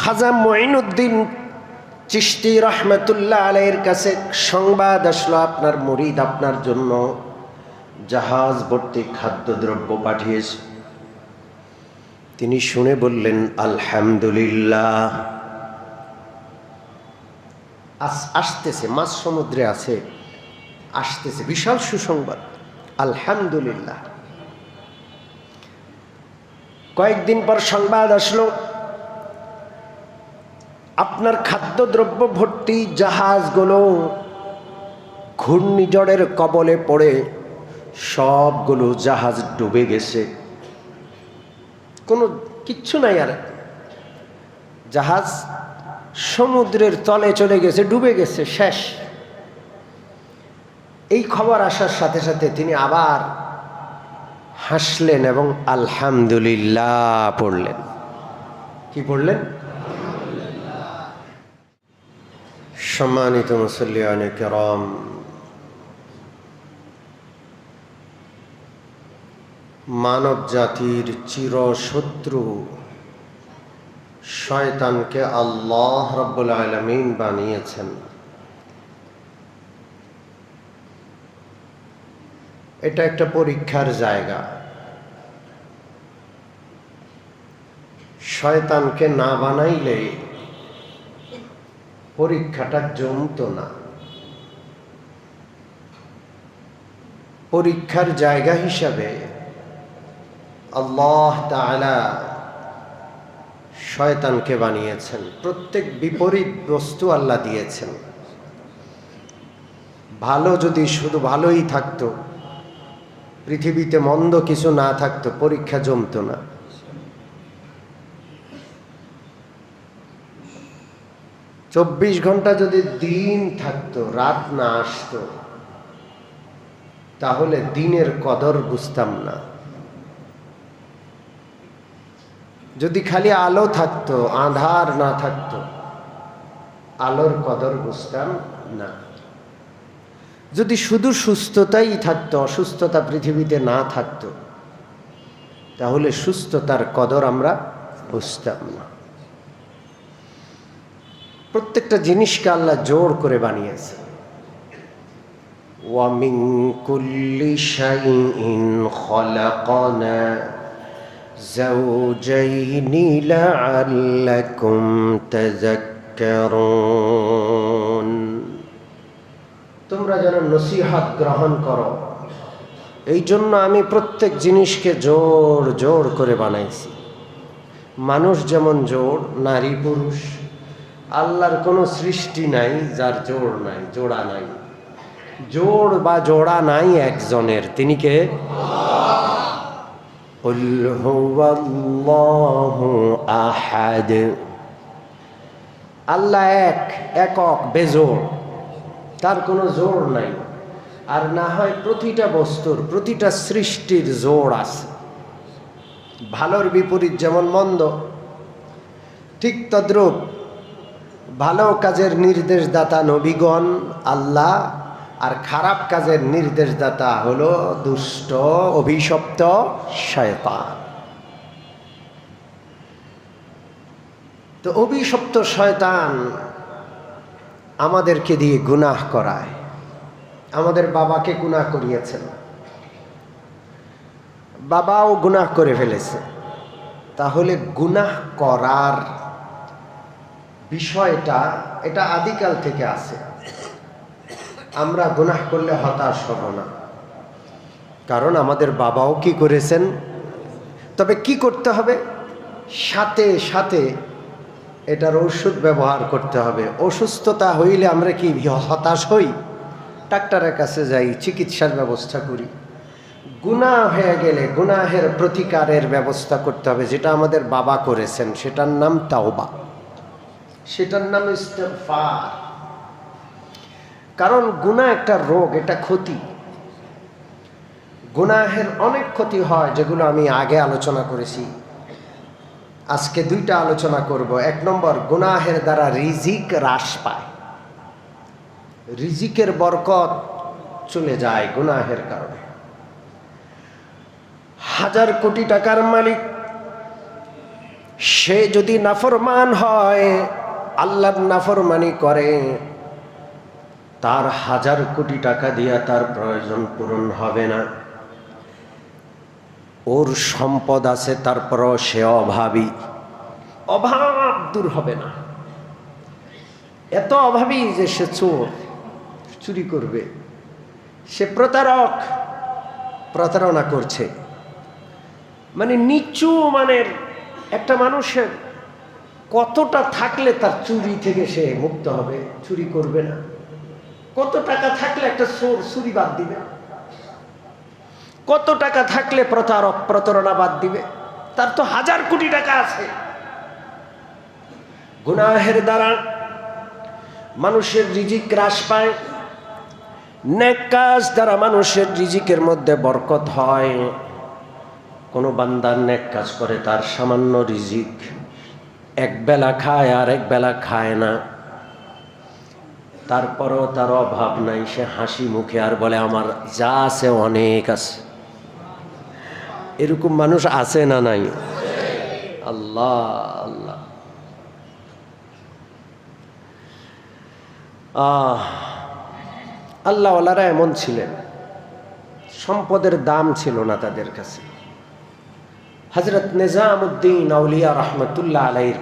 খাজা মুঈনুদ্দিন চিশতি রহমতুল্লাহ আলাইহির কাছে সংবাদ আসলো, আপনার মুরিদ আপনার জন্য জাহাজ ভর্তি খাদ্যদ্রব্য পাঠিয়েছে। তিনি শুনে বললেন আলহামদুলিল্লাহ। আসতেছে, মাছ সমুদ্রে আছে, আসতেছে, বিশাল সুসংবাদ, আলহামদুলিল্লাহ। কয়েকদিন পর সংবাদ আসলো, আপনার খাদ্যদ্রব্য ভর্তি জাহাজগুলো ঘূর্ণিঝড়ের কবলে পড়ে সবগুলো জাহাজ ডুবে গেছে, কোনো কিচ্ছু নাই, আর জাহাজ সমুদ্রের তলে চলে গেছে, ডুবে গেছে, শেষ। এই খবর আসার সাথে সাথে তিনি আবার হাসলেন এবং আলহামদুলিল্লাহ পড়লেন। কি পড়লেন? সম্মানিত মুসল্লিয়ানে কেরাম, মানব জাতির চিরশত্রু শয়তানকে আল্লাহ রাব্বুল আলামিন বানিয়েছেন। এটা একটা পরীক্ষার জায়গা। শয়তানকে না বানাইলে পরীক্ষাটা জমতো না। পরীক্ষার জায়গা হিসাবে আল্লাহ তাআলা শয়তানকে বানিয়েছেন। প্রত্যেক বিপরীত বস্তু আল্লাহ দিয়েছেন। ভালো যদি শুধু ভালোই থাকতো, পৃথিবীতে মন্দ কিছু না থাকতো, পরীক্ষা জমতো না। চব্বিশ ঘন্টা যদি দিন থাকতো, রাত না আসতো, তাহলে দিনের কদর বুঝতাম না। যদি খালি আলো থাকতো, আঁধার না থাকতো, আলোর কদর বুঝতাম না। যদি শুধু সুস্থতাই থাকতো, অসুস্থতা পৃথিবীতে না থাকতো, তাহলে সুস্থতার কদর আমরা বুঝতাম না। প্রত্যেকটা জিনিসকে আল্লাহ জোর করে বানিয়েছে। ওয়া মিন কুল্লি শাইইন খালাকনা যাওজাইনি লাআল্লাকুম তাযাক্কারুন। তোমরা যেন নসিহত গ্রহণ করো, এই জন্য আমি প্রত্যেক জিনিসকে জোর জোর করে বানাইছি। মানুষ যেমন জোর, নারী পুরুষ, আল্লাহর কোনো সৃষ্টি নাই যার জোড় নাই, জোড়া নাই। জোড় বা জোড়া নাই একজনের, তিনি কে? কুল হুয়াল্লাহু আহাদ। আল্লাহ এক, একক, বেজোড়, তার কোনো জোড় নাই। আর না হয় প্রতিটা বস্তুর, প্রতিটা সৃষ্টির জোড় আছে। ভালোর বিপরীত যেমন মন্দ, ঠিক তদ্রূপ ভালো কাজের নির্দেশদাতা নবীগণ আল্লাহ, আর খারাপ কাজের নির্দেশদাতা হলো দুষ্ট অভিশপ্ত শয়তান। তো অভিশপ্ত শয়তান আমাদেরকে দিয়ে গুনাহ করায়। আমাদের বাবাকে গুনাহ করিয়েছেন, বাবাও গুনাহ করে ফেলেছে। তাহলে গুনাহ করার বিষয়টা, এটা আদিকাল থেকে আছে। আমরা গুনাহ করলে হতাশ হব না, কারণ আমাদের বাবাও কি করেছেন। তবে কি করতে হবে? সাথে সাথে এটার ঔষধ ব্যবহার করতে হবে। অসুস্থতা হইলে আমরা কি হতাশ হই? ডাক্তারের কাছে যাই, চিকিৎসার ব্যবস্থা করি। গুনাহ হয়ে গেলে গুনাহের প্রতিকারের ব্যবস্থা করতে হবে, যেটা আমাদের বাবা করেছেন। সেটার নাম তাওবা, সেটার নাম ইস্তেগফার। কারণ গুনাহ একটা রোগ, এটা ক্ষতি। গুনাহের অনেক ক্ষতি হয়, যেগুলো আমি আগে আলোচনা করেছি। আজকে দুইটা আলোচনা করব। এক নম্বর, গুনাহের দ্বারা রিজিক হ্রাস পায়, রিজিকের বরকত চলে যায় গুনাহের কারণে। 1000 কোটি টাকার মালিক সে যদি নাফরমান হয়, আল্লাহর নাফরমানি করে, তার 1000 কোটি টাকা দিয়া তার প্রয়োজন পূরণ হবে না। ওর সম্পদ আছে, তারপরও সে অভাবী, অভাব দূর হবে না। এত অভাবী যে সে চোর, চুরি করবে, সে প্রতারক, প্রতারণা করছে। মানে নিচু মানের একটা মানুষের কতটা থাকলে তার চুরি থেকে সে মুক্ত হবে, চুরি করবে না? কত টাকা থাকলে একটা চোর চুরি বাদ দিবে? কত টাকা থাকলে প্রতারক প্রতারণা বাদ দিবে? তার তো 1000 কোটি টাকা আছে। গুনাহের দ্বারা মানুষের রিজিক হ্রাস পায়, নেক কাজ দ্বারা মানুষের রিজিকের মধ্যে বরকত হয়। কোন বান্দা নেক কাজ করে, তার সামান্য রিজিক, এক বেলা খায় আর এক বেলা খায় না, তারপরও তার অভাব নাই, সে হাসি মুখে আর বলে আমার যা আছে অনেক আছে। এরকম মানুষ আছে না নাই? আল্লাহ আল্লাহ। আল্লাহওয়ালারা এমন ছিলেন, সম্পদের দাম ছিল না তাদের কাছে। হযরত নিজামউদ্দিন আউলিয়া রহমতুল্লাহ আলাইহির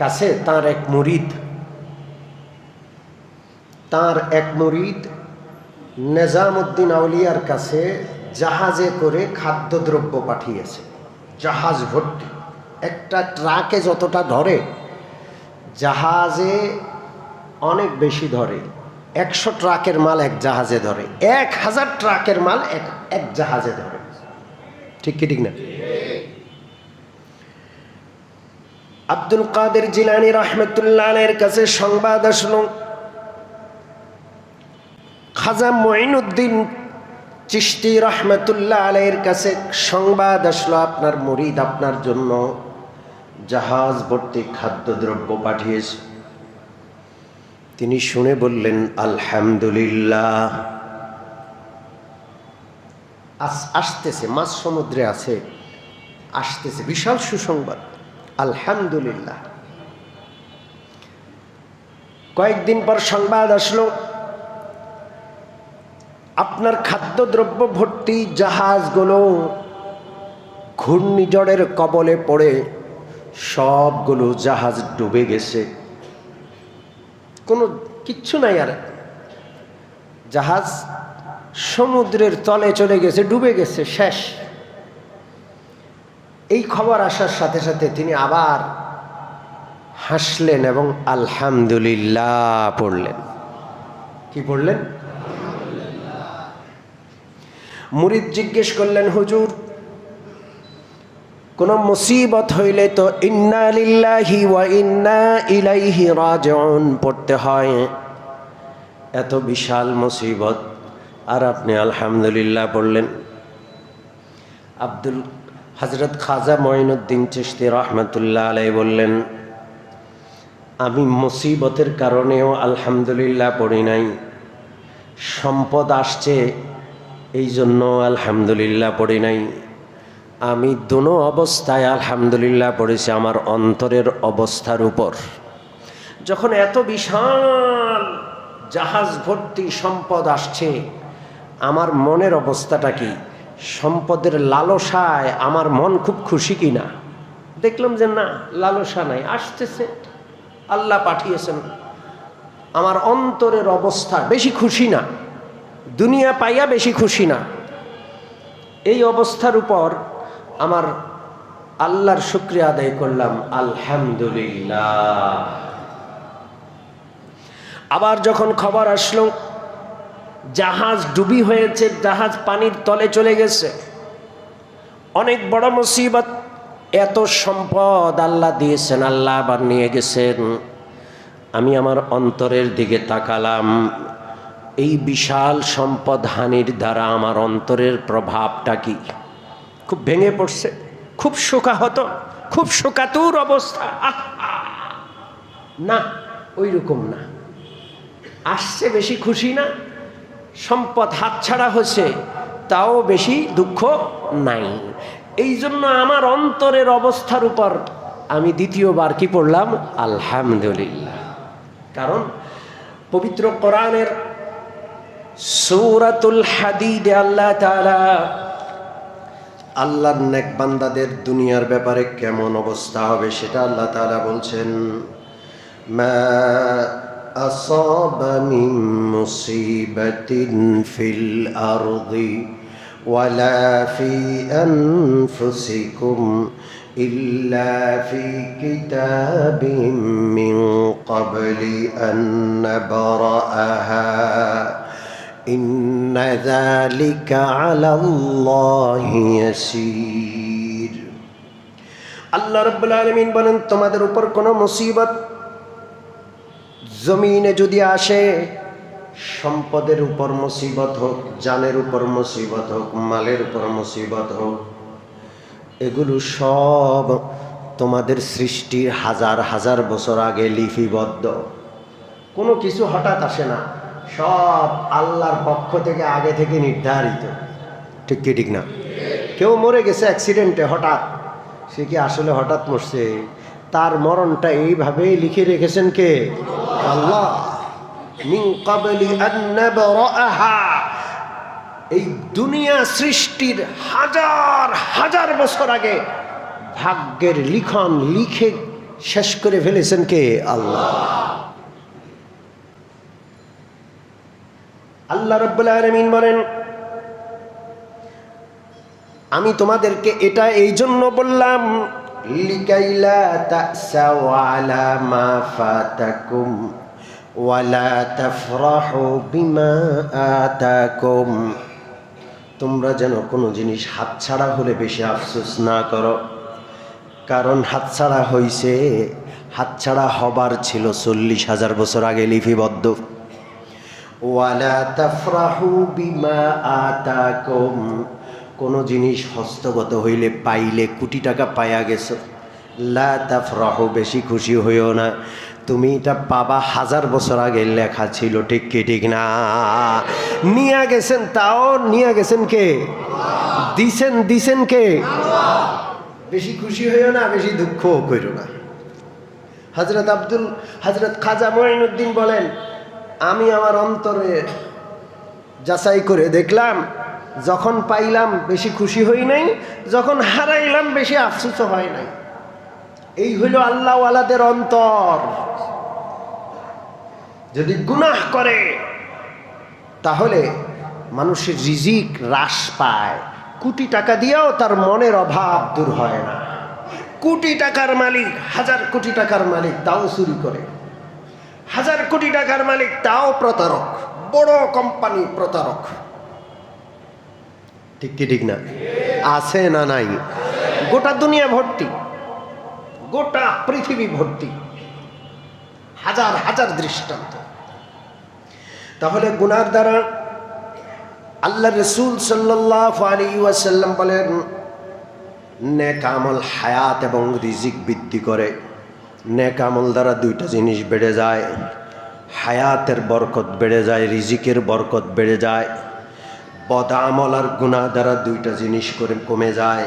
কাছে তার এক মুরিদ নিজামউদ্দিন আউলিয়ার কাছে জাহাজে করে খাদ্যদ্রব্য পাঠিয়েছে, জাহাজ ভর্তি। একটা ট্রাকে যতটা ধরে, জাহাজে অনেক বেশি ধরে। 100 ট্রাকের মাল এক জাহাজে ধরে, 1000 ট্রাকের মাল এক জাহাজে ধরে। ঠিক কি ঠিক না? আব্দুল কাদের জিলানী রহমতুল্লাহ আলাইহির কাছে সংবাদ আসলো, খাজা মুঈনুদ্দিন চিশতি রহমতুল্লাহ আলাইহির কাছে সংবাদ আসলো, আপনার মুরিদ আপনার জন্য জাহাজ ভর্তি খাদ্যদ্রব্য পাঠিয়েছে। তিনি শুনে বললেন আলহামদুলিল্লাহ। আসতেছে, মাছ সমুদ্রে আছে, আসতেছে, বিশাল সুসংবাদ, আলহামদুলিল্লাহ। কয়েকদিন পর সংবাদ আসলো, আপনার খাদ্যদ্রব্য ভর্তি জাহাজগুলো ঘূর্ণিঝড়ের কবলে পড়ে সবগুলো জাহাজ ডুবে গেছে, কোনো কিচ্ছু নাই, আর জাহাজ সমুদ্রের তলে চলে গেছে, ডুবে গেছে, শেষ। এই খবর আসার সাথে সাথে তিনি আবার হাসলেন এবং আলহামদুলিল্লাহ পড়লেন। কি পড়লেন? মুরিদ জিজ্ঞেস করলেন, হুজুর কোন মুসিবত হইলে তো ইন্না লিল্লাহি ওয়া ইন্না ইলাইহি রাজিউন পড়তে হয়, এত বিশাল মুসিবত আর আপনি আলহামদুলিল্লাহ পড়লেন? হযরত খাজা মুঈনুদ্দিন চিশতি রহমতুল্লাহ আলাইহি বললেন, আমি মুসিবতের কারণেও আলহামদুলিল্লাহ পড়ি নাই, সম্পদ আসছে এই জন্য আলহামদুলিল্লাহ পড়ি নাই, আমি দোনো অবস্থায় আলহামদুলিল্লাহ পড়েছি আমার অন্তরের অবস্থার উপর। যখন এত বিশাল জাহাজ ভর্তি সম্পদ আসছে, আমার মনের অবস্থাটা কি? সম্পদের লালসায় আমার মন খুব খুশি কিনা? দেখলাম যে না, লালসা নাই, আসতেছে, আল্লাহ পাঠিয়েছেন। আমার অন্তরের অবস্থা বেশি খুশি না, দুনিয়া পাইয়া বেশি খুশি না। এই অবস্থার উপর আমার আল্লাহর শুকরিয়া আদায় করলাম, আলহামদুলিল্লাহ। আবার যখন খবর আসলো জাহাজ ডুবি হয়েছে, জাহাজ পানির তলে চলে গেছে, অনেক বড় মুসিবত, এত সম্পদ আল্লাহ দিয়েছেন, আল্লাহ আবার নিয়ে গেছেন। আমি আমার অন্তরের দিকে তাকালাম, এই বিশাল সম্পদ হানির দ্বারা আমার অন্তরের প্রভাবটা কি? খুব ভেঙে পড়ছে, খুব শোকাহত, খুব শোকাতুর অবস্থা। না, ওই রকম না। আসছে বেশি খুশি না, সম্পদ হাতছাড়া হচ্ছে তাও বেশি দুঃখ নাই। এই জন্য আমার অন্তরের অবস্থার উপর আমি দ্বিতীয়বার কি পড়লাম? আলহামদুলিল্লাহ। কারণ পবিত্র কোরআনের সূরাতুল হাদীদে আল্লাহ তাআলা আল্লাহর নেক বান্দাদের দুনিয়ার ব্যাপারে কেমন অবস্থা হবে সেটা আল্লাহ তাআলা বলছেন, মা আসাবা মিন মুসিবাতিন ফিল আরদি ওয়ালা ফি আনফুসিকুম ইল্লা ফি কিতাবিম মিন ক্বাবলি আন নাবরাআহা ইন্না যালিকা আলাল্লাহি ইয়াসীর। আল্লাহ রাব্বুল আলামিন বলেন, তোমাদের উপর কোনো মুসিবত জমিনে যদি আসে, সম্পদের উপর মুসিবত হোক, জানের উপর মুসিবত হোক, মালের উপর মুসিবত হোক, এগুলো সব তোমাদের সৃষ্টির হাজার হাজার বছর আগে লিপিবদ্ধ। কোনো কিছু হঠাৎ আসে না, সব আল্লাহর পক্ষ থেকে আগে থেকে নির্ধারিত। ঠিক কি ঠিক না? কেউ মরে গেছে অ্যাক্সিডেন্টে হঠাৎ, সে কি আসলে হঠাৎ মরছে? তার মরণটা এইভাবেই লিখে রেখেছেন কে? আল্লাহ। মিন ক্বাবলি আন নাবরাআহা, এই দুনিয়া সৃষ্টির হাজার হাজার বছর আগে ভাগ্যের লিখন লিখে শেষ করে ফেলেছেন কে? আল্লাহ। আল্লাহ রাব্বুল আলামিন বলেন, আমি তোমাদেরকে এটা এই জন্য বললাম, লিকাইলা তাসাউ আলা মা ফাতাকুম ওয়ালা তাফরাহু বিমা আতাকুম, তোমরা যেন কোনো জিনিস হাতছাড়া হলে বেশি আফসোস না করো। কারণ হাতছাড়া হইছে, হাতছাড়া হবার ছিল 40,000 বছর আগে লিপিবদ্ধ। ওয়ালা তাফরাহু বিমা আতাকুম, কোনো জিনিস হস্তগত হইলে, পাইলে, কোটি টাকা পাইয়া গেছো, লা তাফরাহু, বেশি খুশি হইও না, তুমি এটা পাবা 1000 বছর আগে লেখা ছিল। ঠিক কি ঠিক না? নিয়ে গেছেন, তাও নিয়ে গেছেন কে? দিছেন কে? বেশি খুশি হইও না, বেশি দুঃখ কইরো না। হযরত খাজা মুঈনুদ্দিন বলেন, আমি আমার অন্তরে যাচাই করে দেখলাম, যখন পাইলাম বেশি খুশি হই নাই, যখন হারাইলাম বেশি আফসোস হয় নাই। এই হইল আল্লাহওয়ালাদের অন্তর। যদি গুনাহ করে তাহলে মানুষের রিজিক হ্রাস পায়, কোটি টাকা দিয়েও তার মনের অভাব দূর হয় না। কোটি টাকার মালিক, 1000 কোটি টাকার মালিক, তাও চুরি করে। 1000 কোটি টাকার মালিক, তাও প্রতারক, বড় কোম্পানি প্রতারক। ঠিক কি ঠিক না? আছে না নাই? গোটা দুনিয়া ভর্তি, গোটা পৃথিবী ভর্তি, হাজার হাজার দৃষ্টান্ত। তাহলে গুনার দ্বারা আল্লাহ রাসূল সাল্লাল্লাহু আলাইহি ওয়াসাল্লাম বলেন, নেক আমল হায়াত এবং রিজিক বৃদ্ধি করে। নেক আমল দ্বারা দুইটা জিনিস বেড়ে যায়, হায়াতের বরকত বেড়ে যায়, রিজিকের বরকত বেড়ে যায়। বদ আমল আর গুনাহ দ্বারা দুইটা জিনিস করে কমে যায়,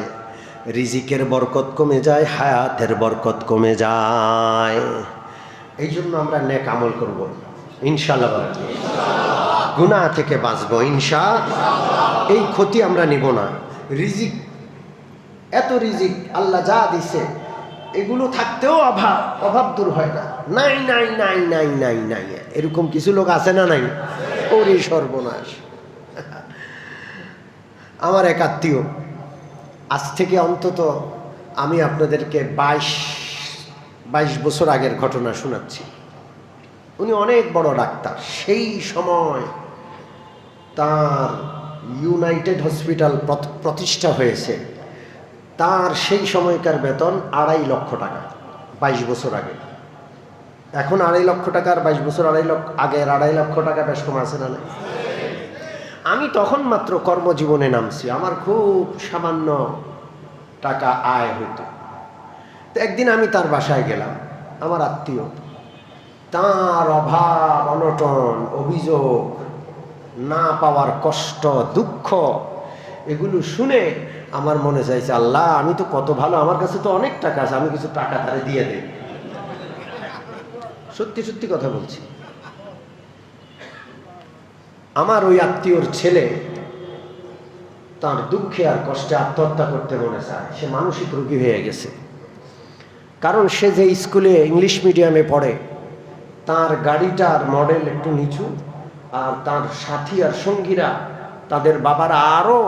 রিজিকের বরকত কমে যায়, হায়াতের বরকত কমে যায়। এই জন্য আমরা নেক আমল করব ইনশাআল্লাহ, গুনাহ থেকে বাঁচবো ইনশাআল্লাহ। এই ক্ষতি আমরা নিব না। রিজিক, এত রিজিক আল্লাহ যা দিছে, এগুলো থাকতেও অভাব দূর হয় না। নাই নাই নাই নাই নাই নাই, এরকম কিছু লোক আছে না নাই? ওরে সর্বনাশ! আমার এক আত্মীয়, আজ থেকে অন্তত আমি আপনাদেরকে 22 বছর আগের ঘটনা শোনাচ্ছি। উনি অনেক বড় ডাক্তার। সেই সময় তার ইউনাইটেড হসপিটাল প্রতিষ্ঠা হয়েছে। তার সেই সময়কার বেতন 2.5 লক্ষ টাকা, 22 বছর আগে। এখন 2.5 লক্ষ টাকা আর 22 বছর আগের 2.5 লক্ষ টাকা বেশ কম আছে না? আমি তখন মাত্র কর্মজীবনে নামছি, আমার খুব সামান্য টাকা আয় হইতো। তো একদিন আমি তার বাসায় গেলাম, আমার আত্মীয়। তার অভাব, অনটন, অভিযোগ, না পাওয়ার কষ্ট, দুঃখ, এগুলো শুনে আমার মনে চাইছে, আল্লাহ আমি তো কত ভালো, আমার কাছে তো অনেক টাকা আছে, আমি কিছু টাকা তারে দিয়ে দেই। সত্যি সত্যি কথা বলছি। আমার ওই আত্মীয়র ছেলে তার দুঃখে আর কষ্টে আত্মহত্যা করতে মনে চায়। সে মানসিক রোগী হয়ে গেছে। কারণ সে যে স্কুলে ইংলিশ মিডিয়ামে পড়ে, তার গাড়িটার মডেল একটু নিচু, আর তার সাথী আর সঙ্গীরা তাদের বাবারা আরো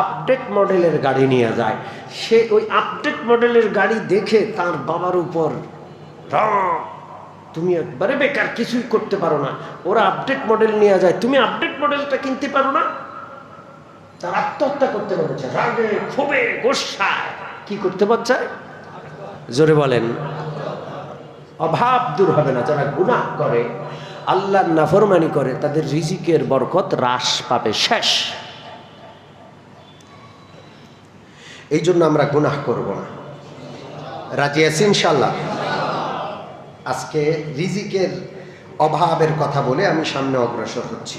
আপডেট মডেলের গাড়ি নিয়ে যায়। সে ওই আপডেট মডেলের গাড়ি দেখে তার বাবার উপর রাগ, তুমি একবারে বেকার, কিছুই করতে পারো না, ওরা আপডেট মডেল নিয়ে যায়, তুমি আপডেট মডেলটা কিনতে পারো না। তার আত্মহত্যা করতে পারছে রাগে ক্ষোভে গোসায়। কি করতে পারছে? জোরে বলেন। অভাব দূর হবে না। যারা গুনাহ করে, আল্লাহর নাফরমানি করে, তাদের রিজিকের বরকত হ্রাস পাবে, শেষ। এই জন্য আমরা গুনাহ করব না। রাজি আছি ইনশাআল্লাহ? আজকে রিজিকের অভাবের কথা বলে আমি সামনে অগ্রসর হচ্ছি।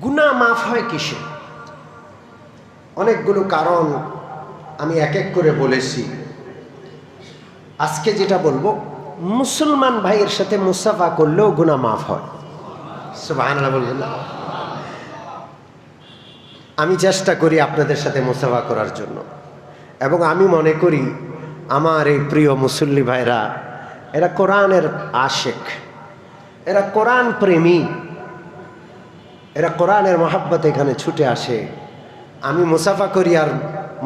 গুনাহ মাফ হয় কিসে? অনেকগুলো কারণ আমি এক এক করে বলেছি। আজকে যেটা বলবো, মুসলমান ভাইয়ের সাথে মুসাফা করলেও গুনাহ মাফ হয়। সুবহানাল্লাহ বলবেন না? আমি চেষ্টা করি আপনাদের সাথে মুসাফা করার জন্য, এবং আমি মনে করি আমার এই প্রিয় মুসল্লি ভাইরা, এরা কোরআনের আশেক, এরা কোরআন প্রেমী, এরা কোরআনের মহাব্বত এখানে ছুটে আসে। আমি মুসাফা করি আর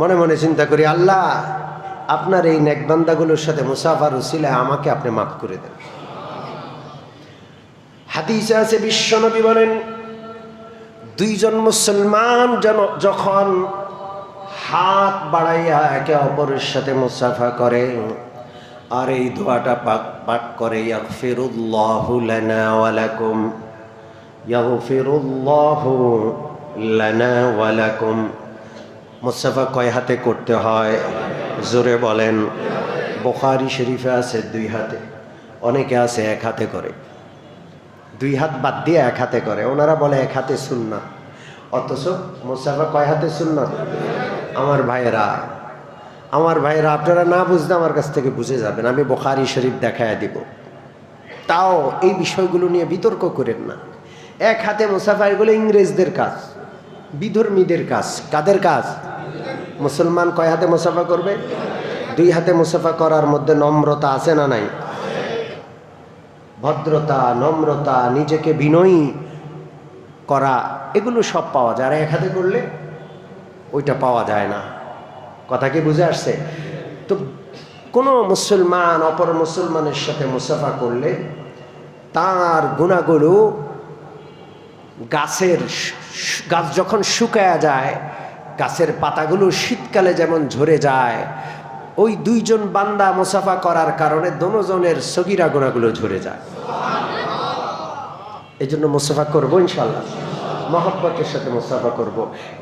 মনে মনে চিন্তা করি, আল্লাহ আপনার এই নেকবান্দাগুলোর সাথে মুসাফার উসিলায় আমাকে আপনি মাফ করে দেন। হাদিসে আছে, বিশ্বনবী বলেন, দুইজন মুসলমান যেন যখন হাত বাড়াইয়া একে অপরের সাথে মুসাফা করে আর এই দোয়াটা পাঠ করে, ইয়াগফিরুল্লাহু লানা ওয়া লাকুম, ইয়াগফিরুল্লাহু লানা ওয়া লাকুম। মুসাফা কয় হাতে করতে হয়? জোরে বলেন। বুখারী শরীফে আছে দুই হাতে, অনেকে আছে এক হাতে করে, দুই হাত বাদ দিয়ে এক হাতে করে। ওনারা বলে এক হাতে সুন্নাত, অথচ মুসাফা কয় হাতে সুন্নাত? আমার ভাইয়েরা, আপনারা না বুঝলে আমার কাছ থেকে বুঝে যাবেন। আমি বুখারী শরীফ দেখায় দিব। তাও এই বিষয়গুলো নিয়ে বিতর্ক করেন না। এক হাতে মুসাফা, এগুলো ইংরেজদের কাজ, বিধর্মীদের কাজ। কাদের কাজ? মুসলমান কয় হাতে মুসাফা করবে? দুই হাতে মুসাফা করার মধ্যে নম্রতা আছে না নাই? ভদ্রতা, নম্রতা, নিজেকে বিনয়ী করা, এগুলো সব পাওয়া যায়। আর এক হাতে করলে ওইটা পাওয়া যায় না। কথা কি বুঝে আসছে? তো কোনো মুসলমান অপর মুসলমানের সাথে মুসাফা করলে তার গুনাহগুলো, গাছ যখন শুকায়া যায়, গাছের পাতাগুলো শীতকালে যেমন ঝরে যায়, ওই দুইজন বান্দা মুসাফা করার কারণে দোনোজনের সগীরা গুনাহগুলো ঝরে যায়। এই জন্য মুসাফা করবো ইনশাল্লাহ, মহব্বতের সাথে মুসাফা করব।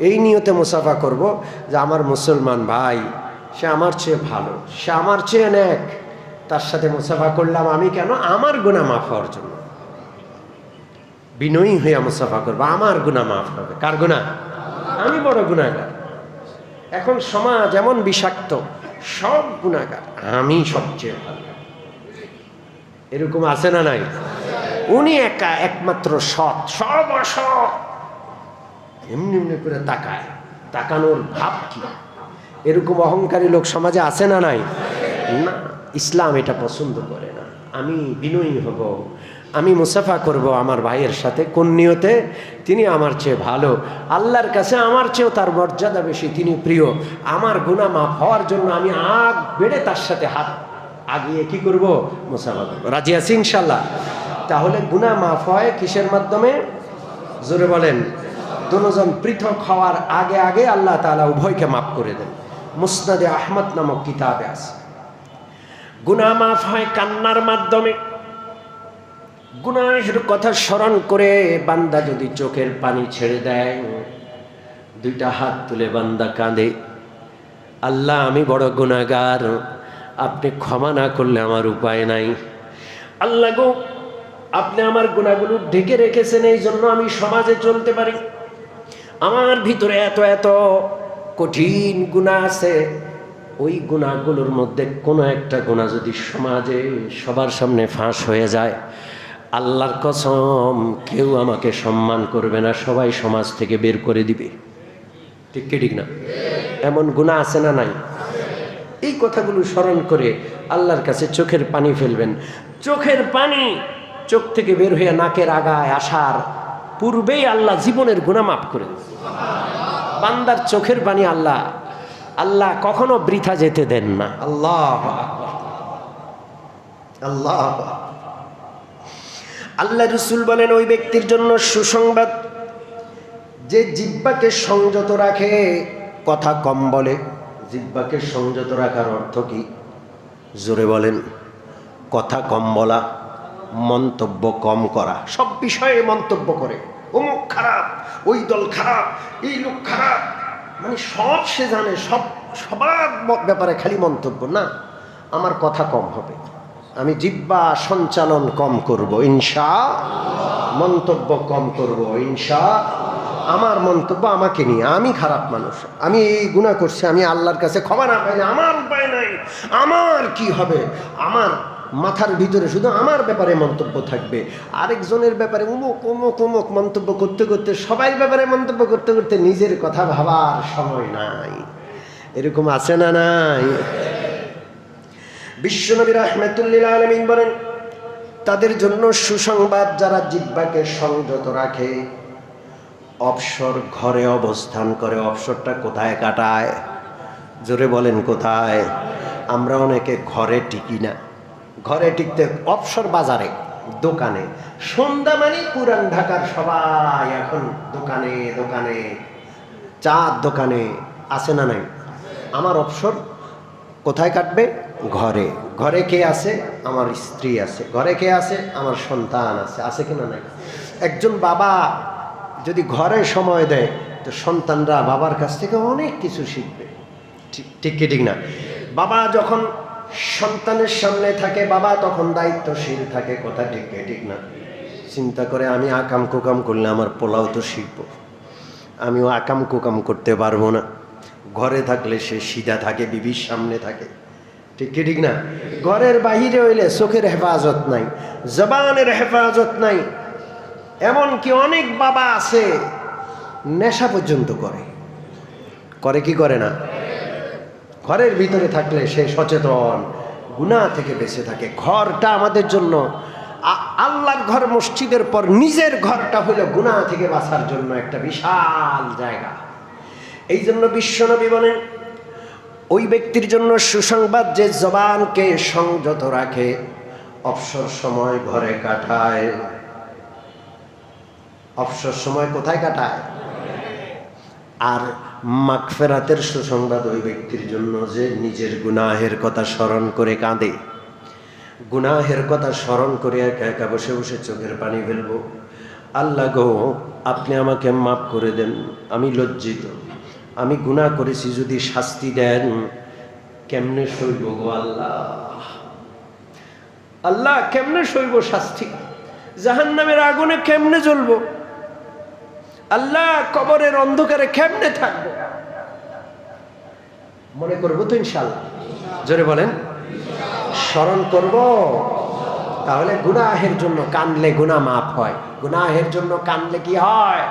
এই নিয়তে মুসাফা করব যে আমার মুসলমান ভাই, সে আমার চেয়ে ভালো, সে আমার চেয়ে নেক, তার সাথে মুসাফা করলাম আমি কেন? আমার গুনাহ মাফ হওয়ার জন্য। বিনয়ী হইয়া মুসাফা করবো, আমার গুনাহ মাফ হবে। কার গুনাহ? আমি বড় গুনাহগার। এখন সমাজ এমন বিষাক্ত, সব গুনাহগার, আমি সবচেয়ে ভালো। এরকম আছে না নাই? উনি একা একমাত্র সৎ, সব অসৎ। এমনি এমনি করে তাকায়, তাকানোর ভাব কি? এরকম অহংকারী লোক সমাজে আছে না নাই? না, ইসলাম এটা পছন্দ করে না। আমি বিনয়ী হব, আমি মুসাফা করব আমার ভাইয়ের সাথে। কোন নিয়তে? তিনি আমার চেয়ে ভালো, আল্লাহর কাছে আমার চেয়েও তার মর্যাদা বেশি, তিনি প্রিয়। আমার গুনাহ মাফ হওয়ার জন্য আমি আগ বেড়ে তার সাথে হাত আগিয়ে কি করব? মুসাফা করব। রাজি আছি ইনশাল্লাহ? তাহলে গুনাহ মাফ হয় কিসের মাধ্যমে? জোরে বলেন। দুজন পৃথক হওয়ার আগে আগে আল্লাহ তাআলা উভয়কে মাফ করে দেন। মুসনাদে আহমদ নামক কিতাবে আছে। গুনাহ মাফ হয় কান্নার মাধ্যমে। গুনাহের কথা স্মরণ করে বান্দা যদি চোখের পানি ছেড়ে দেয়, দুইটা হাত তুলে বান্দা কাঁদে, আল্লাহ আমি বড় গুনাহগার, আপনি ক্ষমা না করলে আমার উপায় নাই। আল্লাহ গো, আপনি আমার গুনাহগুলো ঢেকে রেখেছেন, এই জন্য আমি সমাজে চলতে পারি। আমার ভিতরে এত এত কঠিন গুনাহ আছে, ওই গুনাহগুলোর মধ্যে কোনো একটা গুনাহ যদি সমাজে সবার সামনে ফাঁস হয়ে যায়, আল্লাহর কসম কেউ আমাকে সম্মান করবে না, সবাই সমাজ থেকে বের করে দিবে। ঠিক কি ঠিক না? এমন গুনাহ আছে না নাই? এই কথাগুলো স্মরণ করে আল্লাহর কাছে চোখের পানি ফেলবেন। চোখের পানি চোখ থেকে বের হয়ে নাকের আগায় আসার পূর্বেই আল্লাহ জীবনের গুনাহ মাফ করে দেন। বান্দার চোখের পানি আল্লাহ কখনো বৃথা যেতে দেন না। আল্লাহ আল্লাহ আল্লাহ রাসূল বলেন, ওই ব্যক্তির জন্য সুসংবাদ যে জিহ্বাকে সংযত রাখে, কথা কম বলে। জিহ্বাকে সংযত রাখার অর্থ কি? জোরে বলেন। কথা কম বলা, মন্তব্য কম করা, সব বিষয়ে মন্তব্য করে, অমুক খারাপ, ওই দল খারাপ, এই লোক খারাপ, মানে সব সে জানে, সবার ব্যাপারে খালি মন্তব্য। না, আমার কথা কম হবে, আমি জিহ্বা সঞ্চালন কম করব ইনশাআল্লাহ, মন্তব্য কম করব ইনশাআল্লাহ। আমার মন্তব্য আমাকে নিয়ে, আমি খারাপ মানুষ, আমি এই গুনাহ করছি, আমি আল্লাহর কাছে ক্ষমা না পাই, আমার উপায় নাই, আমার কি হবে, আমার মাথার ভিতরে শুধু আমার ব্যাপারে মন্তব্য থাকবে, আরেকজনের ব্যাপারে উমুক উমুক উমুক মন্তব্য করতে করতে, সবাই ব্যাপারে মন্তব্য করতে করতে নিজের কথা ভাবার সময় নাই। এরকম আছে না নাই? বিশ্বনবী রাহমাতুল লিল আলামিন বলেন, তাদের জন্য সুসংবাদ যারা জিহ্বাকে সংযত রাখে, অবসর ঘরে অবস্থান করে। অবসরটা কোথায় কাটায়? জোরে বলেন কোথায়? আমরা অনেকে ঘরে টিকি না। ঘরে টিকতে অবসর বাজারে, দোকানে। সন্ধ্যা মানে পুরান ঢাকার সবাই এখন দোকানে দোকানে, চার দোকানে, আছে না নাই? আমার অবসর কোথায় কাটবে? ঘরে। ঘরে কে আছে? আমার স্ত্রী আছে। ঘরে কে আছে? আমার সন্তান আছে। আছে কিনা নাই? একজন বাবা যদি ঘরে সময় দেয়, তো সন্তানরা বাবার কাছ থেকে অনেক কিছু শিখবে। ঠিক কি ঠিক না? বাবা যখন সন্তানের সামনে থাকে, বাবা তখন দায়িত্বশীল থাকে। কথা ঠিক কি ঠিক না? চিন্তা করে, আমি আকাম কুকাম করলে আমার পোলাও তো শিখবো, আমিও আকাম কুকাম করতে পারবো না। ঘরে থাকলে সে সিধা থাকে, বিবির সামনে থাকে। ঠিক কি ঠিক না? ঘরের বাহিরে হইলে চোখের হেফাজত নাই, জবানের হেফাজত নাই। এমনকি অনেক বাবা আছে নেশা পর্যন্ত করে কি করে না? ঘরের ভিতরে থাকলে সে সচেতন, গুনাহ থেকে বেঁচে থাকে। ঘরটা আমাদের জন্য, আল্লাহর ঘর মসজিদের পর নিজের ঘরটা হলো গুনাহ থেকে বাঁচার জন্য একটা বিশাল জায়গা। এই জন্য বিশ্বনবী বলেন, ওই ব্যক্তির জন্য সুসংবাদ যে জবানকে সংযত রাখে, অবসর সময় ঘরে কাটায়। অবসর সময় কোথায় কাটায়? আর মাগফিরাতের সুসংবাদ ওই ব্যক্তির জন্য যে নিজের গুনাহের কথা স্মরণ করে কাঁদে। গুনাহের কথা স্মরণ করে একা একা বসে বসে চোখের পানি ফেলবো। আল্লাহ গো, আপনি আমাকে মাফ করে দেন, আমি লজ্জিত, আমি গুনাহ করেছি, যদি শাস্তি দেন কেমনে সইব গো আল্লাহ। আল্লাহ কেমনে সইব শাস্তি? জাহান্নামের আগুনে কেমনে জ্বলবো? আল্লাহ কবরের অন্ধকারে কেমনে থাকবো? মনে করবো তো ইনশাআল্লাহ। জোরে বলেন, স্মরণ করব। তাহলে গুনাহের জন্য কানলে গুনাহ মাফ হয়। গুনাহের জন্য কানলে কি হয়?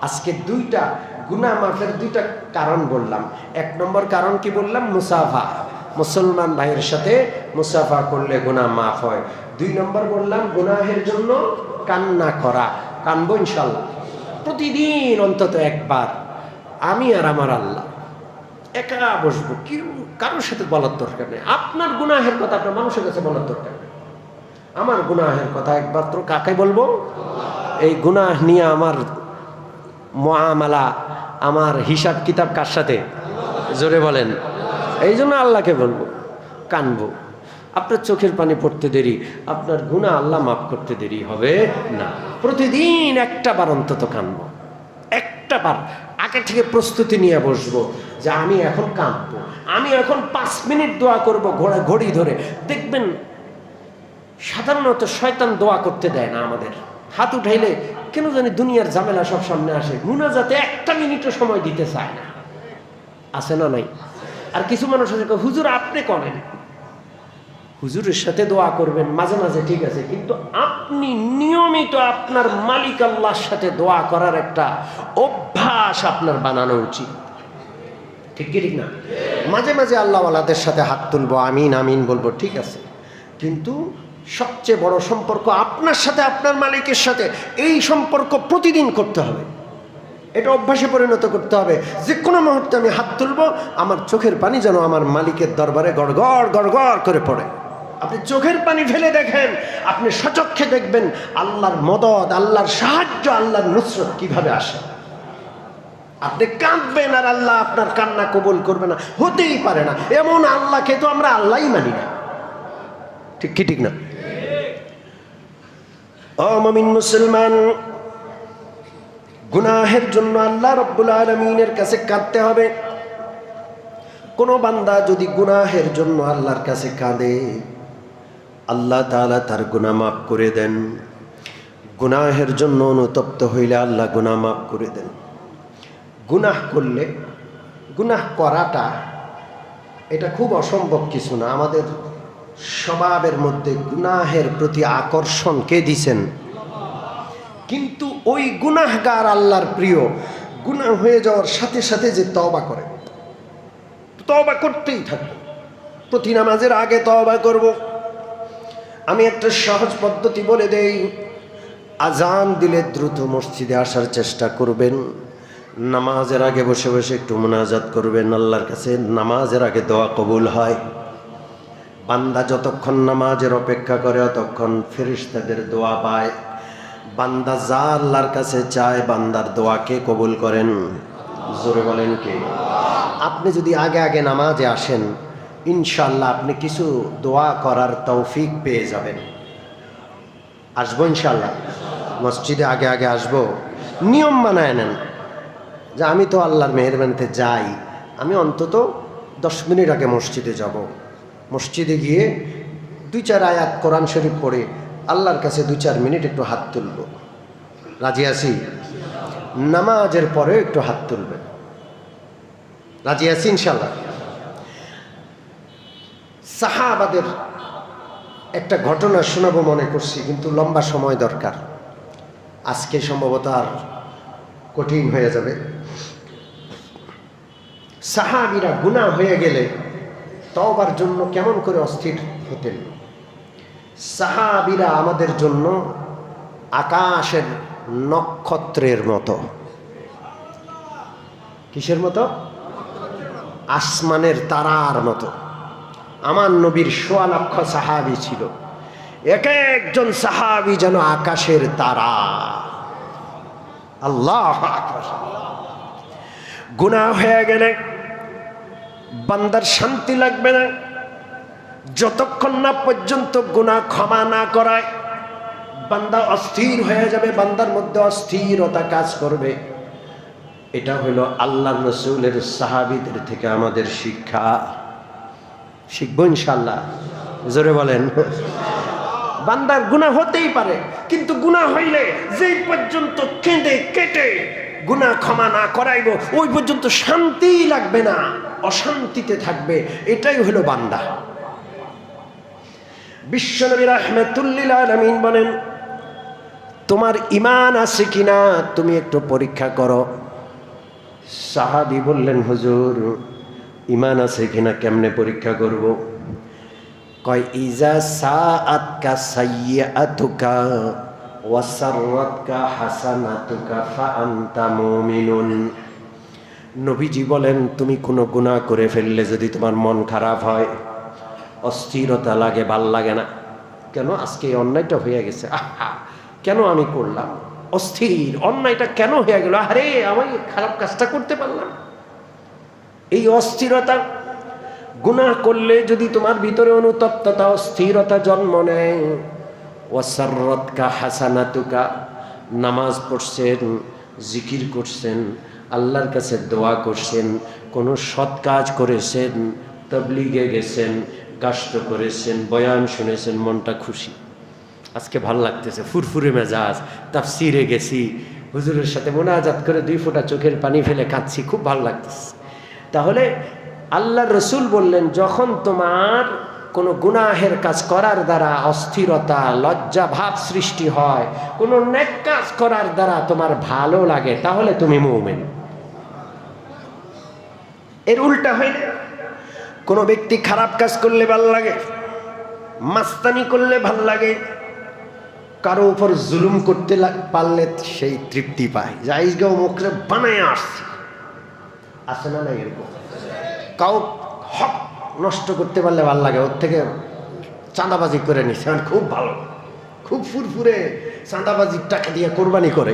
আজকে দুইটা গুনাহ মাফের দুইটা কারণ বললাম। এক নম্বর কারণ কি বললাম? মুসাফা, মুসলমান ভাইয়ের সাথে মুসাফা করলে গুনাহ মাফ হয়। দুই নম্বর বললাম গুনাহের জন্য কান্না করা। কানবো ইনশাআল্লাহ প্রতিদিন অন্তত একবার। আমি আর আমার আল্লাহ একা বসবো, কেউ কারোর সাথে বলার দরকার নেই। আপনার গুনাহের কথা আপনার মানুষের কাছে বলার দরকার নেই। আমার গুনাহের কথা একমাত্র কাকে বলবো? এই গুনাহ নিয়ে আমার মুআমালা, আমার হিসাব কিতাব কার সাথে? জোরে বলেন। এই জন্য আল্লাহকে বলবো, কানবো। আপনার চোখের পানি পড়তে দেরি, আপনার গুনাহ আল্লাহ মাফ করতে দেরি হবে না। প্রতিদিন একটা বার অন্তত কানবো, একটা বার আগে থেকে প্রস্তুতি নিয়ে বসবো যে আমি এখন কাঁদবো, আমি এখন 5 মিনিট দোয়া করবো ঘড়ি ধরে। দেখবেন সাধারণত শয়তান দোয়া করতে দেয় না আমাদের। হাত উঠাইলে কেন জানি দুনিয়ার ঝামেলা সব সামনে আসে, মুনাজাতে একটা মিনিটও সময় দিতে চায় না। আছে না নাই? আর কিছু মানুষ আছে হুজুর আপনি করেন, হুজুরের সাথে দোয়া করবেন মাঝে মাঝে ঠিক আছে, কিন্তু আপনি নিয়মিত আপনার মালিক আল্লাহর সাথে দোয়া করার একটা অভ্যাস আপনার বানানো উচিত। ঠিক কি ঠিক না? মাঝে মাঝে আল্লাহওয়ালাদের সাথে হাত তুলবো, আমিন আমিন বলবো, ঠিক আছে, কিন্তু সবচেয়ে বড় সম্পর্ক আপনার সাথে, আপনার মালিকের সাথে। এই সম্পর্ক প্রতিদিন করতে হবে, এটা অভ্যাসে পরিণত করতে হবে। যে কোনো মুহূর্তে আমি হাত তুলবো, আমার চোখের পানি যেন আমার মালিকের দরবারে গড়গড় গড়গড় করে পড়ে। আপনি চোখের পানি ফেলে দেখেন, আপনি সচক্ষে দেখবেন আল্লাহর মদদ, আল্লাহর সাহায্য, আল্লাহর নুসরত কিভাবে আসে। আপনি কাঁদবেন আর আল্লাহ আপনার কান্না কবুল করবে না, হতেই পারে না। এমন আল্লাহকে তো আমরা আল্লাহই মানি না। ঠিক কি ঠিক না? ও মুমিন মুসলমান, গুনাহের জন্য আল্লাহ রাব্বুল আলামিনের কাছে কাঁদতে হবে। কোন বান্দা যদি গুনাহের জন্য আল্লাহর কাছে কাঁদে, আল্লাহ তাআলা তার গুনাহ মাফ করে দেন। গুনাহের জন্য অনুতপ্ত হইলে আল্লাহ গুনাহ মাফ করে দেন। গুনাহ করলে, গুনাহ করাটা এটা খুব অসম্ভব কিছু না। আমাদের স্বভাবের মধ্যে গুনাহের প্রতি আকর্ষণ কে দিছেন? কিন্তু ওই গুনাহগার আল্লাহর প্রিয়, গুনাহ হয়ে যাওয়ার সাথে সাথে যে তওবা করে, তওবা করতেই থাকবে। প্রতি নামাজের আগে তওবা করব। আমি একটা সহজ পদ্ধতি বলে দেই, আজান দিলে দ্রুত মসজিদে আসার চেষ্টা করবেন। নামাজের আগে বসে বসে একটু মুনাজাত করবেন আল্লাহর কাছে। নামাজের আগে দোয়া কবুল হয়। বান্দা যতক্ষণ নামাজের অপেক্ষা করে ততক্ষণ ফেরেশতাদের দোয়া পায়। বান্দা যা আল্লাহর কাছে চায়, বান্দার দোয়াকে কবুল করেন। জোরে বলেন কে? আপনি যদি আগে আগে নামাজে আসেন, ইনশাআল্লাহ আপনি কিছু দোয়া করার তৌফিক পেয়ে যাবেন। আসবো ইনশাআল্লাহ, মসজিদে আগে আগে আসবো। নিয়ম বানায় নেন যে আমি তো আল্লাহর মেহেরবানিতে যাই, আমি অন্তত 10 মিনিট আগে মসজিদে যাব। মসজিদে গিয়ে 2-4 আয়াত কোরআন শরীফ পড়ে আল্লাহর কাছে 2-4 মিনিট একটু হাত তুলব। রাজি আছি? নামাজের পরে একটু হাত তুলবেন। রাজি আছি ইনশাআল্লাহ? সাহাবাদের একটা ঘটনা শোনাবো মনে করছি, কিন্তু লম্বা সময় দরকার, আজকে সম্ভবত আর কঠিন হয়ে যাবে। সাহাবীরা গুনাহ হয়ে গেলে তওবার জন্য কেমন করে অস্থির হতেন। সাহাবীরা আমাদের জন্য আকাশের নক্ষত্রের মতো। কিসের মতো? আসমানের তারার মতো। আমার নবীর 1.25 লক্ষ সাহাবী ছিল, এক একজন সাহাবী যেন আকাশের তারা। আল্লাহ আকবার। গুনাহ হয়ে গেলে বান্দার শান্তি লাগবে না যতক্ষণ না পর্যন্ত গুনাহ ক্ষমা না করায়। বান্দা অস্থির হয়ে যাবে, বান্দার মধ্যে অস্থিরতা কাজ করবে। এটা হলো আল্লাহর রাসূলের সাহাবীদের থেকে আমাদের শিক্ষা। শিখবো ইনশাআল্লাহ? জোরে বলেন। বান্দার গুনাহ হতেই পারে, কিন্তু গুনাহ হইলে যেই পর্যন্ত কেঁদে কেটে গুনাহ ক্ষমা না করাইব, ওই পর্যন্ত শান্তিই লাগবে না, অশান্তিতে থাকবে। এটাই হলো বান্দা। বিশ্বনবী রাহমাতুল লিল আলামিন বলেন, তোমার ঈমান আছে কিনা তুমি একটু পরীক্ষা করো। সাহাবী বললেন, হুজুর ঈমান আছে কিনা কেমনে পরীক্ষা করব? কয়, ইজা সাআতকা সাইয়্যাতুকা ওয়া সাররাতকা হাসানাতুকা ফা আনতা মুমিনুন। নবীজি বলেন, তুমি কোনো গুনাহ করে ফেললে যদি তোমার মন খারাপ হয়, অস্থিরতা লাগে, ভাল লাগে না, কেন আজকে এই অন্যায়টা হয়ে গেছে, আহা কেন আমি করলাম, অস্থির, অন্যায়টা কেন হয়ে গেল, আরে আমি খারাপ কাজটা করতে পারলাম। এই অস্থিরতা, গুনাহ করলে যদি তোমার ভিতরে অনুতপ্ততা, অস্থিরতা জন্ম নেয়, ওয়াসাররাতকা হাসানাতুকা, নামাজ পড়ছেন, জিকির করছেন, আল্লাহর কাছে দোয়া করছেন, কোনো সৎ কাজ করেছেন, তাবলীগে গেছেন, গাস্ত করেছেন, বয়ান শুনেছেন, মনটা খুশি, আজকে ভাল লাগতেছে, ফুরফুরে মেজাজ, তাফসিরে গেছি, হুজুরের সাথে মোনাজাত করে 2 ফোঁটা চোখের পানি ফেলে কাঁদছি, খুব ভালো লাগতেছে। তাহলে আল্লাহর রসুল বললেন, যখন তোমার কোনো গুনাহের কাজ করার দ্বারা অস্থিরতা, লজ্জা ভাব সৃষ্টি হয়, কোনো নেক কাজ করার দ্বারা তোমার ভালো লাগে, তাহলে তুমি মুমিন। এর উল্টা হয় না। কোনো ব্যক্তি খারাপ কাজ করলে ভাল লাগে, মাস্তানি করলে ভাল লাগে, কারো উপর জুলুম করতে পারলে সেই তৃপ্তি পায়, জাইজগাঁও মুখরে বানায় আসছে, আছে না না এরকম? কাউ হক নষ্ট করতে পারলে ভাল লাগে, ওর থেকে চাঁদাবাজি করে নিছে, খুব ভালো, খুব ফুরফুরে, চাঁদাবাজির টাকা দিয়ে কোরবানি করে,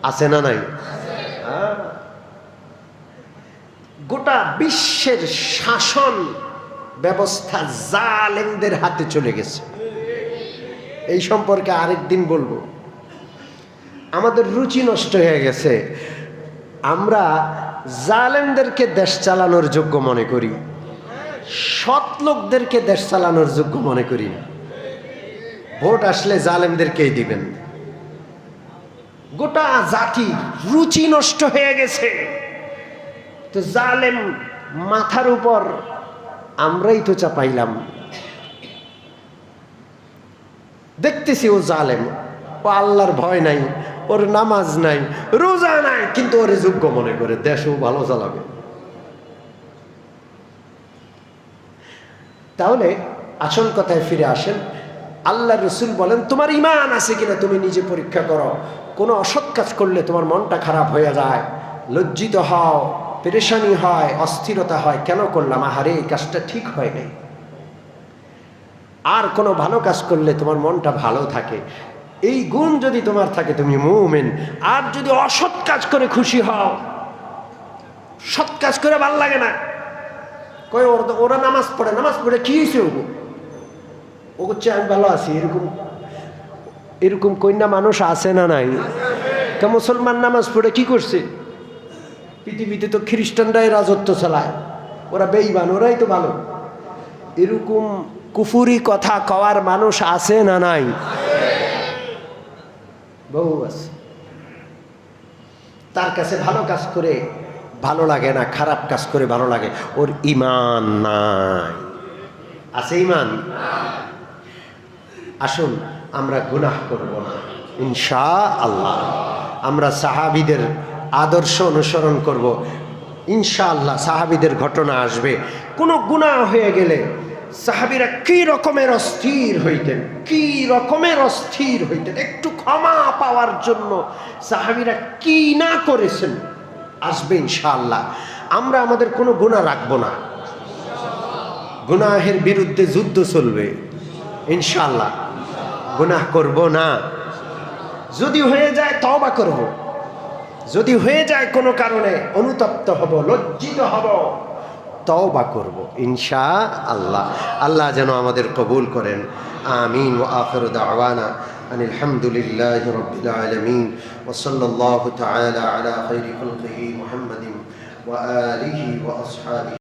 আছে না নাই? গোটা বিশ্বের শাসন ব্যবস্থা জালেমদের হাতে চলে গেছে। এই সম্পর্কে আরেকদিন বলবো। আমাদের রুচি নষ্ট হয়ে গেছে, আমরা জালেমদেরকে দেশ চালানোর যোগ্য মনে করি, সৎ লোকদেরকে দেশ চালানোর যোগ্য মনে করি না। ভোট আসলে জালেমদেরকেই দিবেন। গোটা জাতি রুচি নষ্ট হয়ে গেছে। তো জালেম মাথার উপর আমরাই তো চাপাইলাম। দেখতেছি ও জালেম, ও আল্লাহর ভয় নাই, ওর নামাজ নাই, রোজা নাই, কিন্তু ওরে যোগ্য মনে করে দেশও ভালো চালাবে। তাহলে আসল কথায় ফিরে আসেন। আল্লাহ রসুল বলেন, তোমার ঈমান আছে কিনা তুমি নিজে পরীক্ষা করো। কোনো অসৎ কাজ করলে তোমার মনটা খারাপ হয়ে যায়, লজ্জিত হও, পেরেশানি হয়, অস্থিরতা হয়, কেন করলাম, আহারে এই কাজটা ঠিক হয় নাই। আর কোনো ভালো কাজ করলে তোমার মনটা ভালো থাকে। এই গুণ যদি তোমার থাকে তুমি মুমিন। আর যদি অসৎ কাজ করে খুশি হও, সৎ কাজ করে ভাল লাগে না, কয় ওরা নামাজ পড়ে, নামাজ পড়ে কি হয়েছে, ও হচ্ছে আমি ভালো আছি, এরকম কন্যা মানুষ আছে না নাই? মুসলমান নামাজ পড়ে কি করছে? পৃথিবীতে তো খ্রিস্টানরাই রাজত্ব চালায়, ওরা বেঈমান, ওরাই তো ভালো। এরকম কুফুরি কথা কওয়ার মানুষ আছে না নাই? বহু আছে। তার কাছে ভালো কাজ করে ভালো লাগে না, খারাপ কাজ করে ভালো লাগে, ওর ঈমান নাই। আছে ঈমান? আসুন আমরা গুনাহ করব না ইনশাআল্লাহ। আমরা সাহাবীদের আদর্শ অনুসরণ করব ইনশাআল্লাহ। সাহাবীদের ঘটনা আসবে, কোনো গুনাহ হয়ে গেলে সাহাবীরা কি রকমের অস্থির হইতেন, কি রকমের অস্থির হইতেন, একটু ক্ষমা পাওয়ার জন্য সাহাবীরা কি না করেছেন, আসবে ইনশাআল্লাহ। আমরা আমাদের কোনো গুনাহ রাখবো না, গুনাহের বিরুদ্ধে যুদ্ধ চলবে ইনশাআল্লাহ। গুনাহ করব না, যদি হয়ে যায় তওবা করব, যদি হয়ে যায় কোনো কারণে অনুতপ্ত হব, লজ্জিত হব, তওবা করব ইনশাআল্লাহ। আল্লাহ যেন আমাদের কবুল করেন, আমিন। ওয়া আখিরু দাওয়ানা আনিল হামদুলিল্লাহি রাব্বিল আলামিন ওয়া সাল্লাল্লাহু তাআলা আলা খাইরি খালকিহি মুহাম্মাদিন ওয়া আলিহি ওয়া আসহাবিহি।